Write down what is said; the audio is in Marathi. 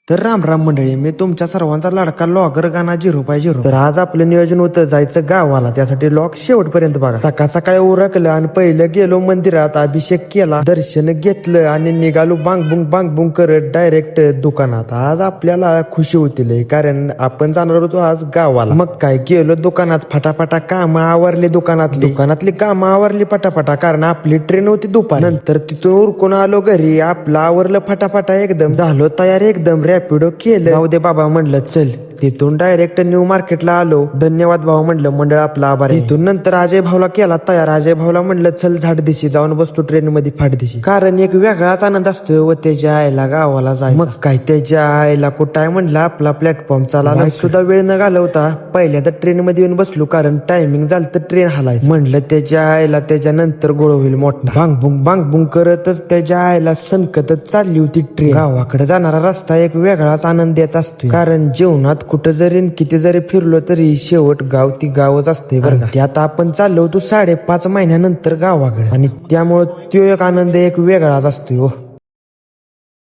तर राम राम मंडळी, मी तुमच्या सर्वांचा लाडका लॉगर गाणा 0x0. तर आज आपलं नियोजन होतं जायचं गावाला, त्यासाठी लॉग शेवटपर्यंत बघा. सकाळ सकाळी उरकलं आणि पहिलं गेलो मंदिरात, अभिषेक केला, दर्शन घेतलं आणि निघालो बांग बुंग करत डायरेक्ट दुकानात. आज आपल्याला खुशी होतील कारण आपण जाणार होतो आज गावाला. मग काय गेलो दुकानात, फटाफटा कामं आवरली दुकानातली कामं आवरली फटाफटा, कारण आपली ट्रेन होती दुपारी. नंतर तिथून उरकून आलो घरी, आपलं आवरलं फटाफटा, एकदम झालो तयार, एकदम रॅपिडो केलं. जाऊ दे बाबा म्हणलं चल. तिथून डायरेक्ट न्यू मार्केटला आलो. धन्यवाद भाऊ म्हणलं, मंडळ आपला आभार. तिथून नंतर अजय भाऊला केला तयार. अजय भाऊला म्हणलं चल झाड दिशी जाऊन बसतो ट्रेन मध्ये फाट दिशी, कारण एक वेगळाच आनंद असतो व त्याच्या आईला गावाला जायचं. मग काय त्याच्या आईला कुठं आहे म्हणलं, आपला प्लॅटफॉर्म चाला सुद्धा वेळ न घालवता पहिल्यांदा ट्रेन मध्ये येऊन बसलो, कारण टायमिंग झालं तर ट्रेन हलायचं. म्हणलं त्याच्या आईला त्याच्यानंतर गोळ होईल मोठा. बांग बुंग करतच त्याच्या आईला सनकतच चालली होती ट्रेन. गावाकडे जाणारा रस्ता एक वेगळाच आनंद देत असतो, कारण जीवनात कुठं जरी किती जरी फिरलो तरी शेवट गाव ती गावच असते बरं का. त्यात आपण चाललो होतो 5.5 महिन्यानंतर गावाकडे, आणि त्यामुळे तो एक आनंद एक वेगळाच असतो.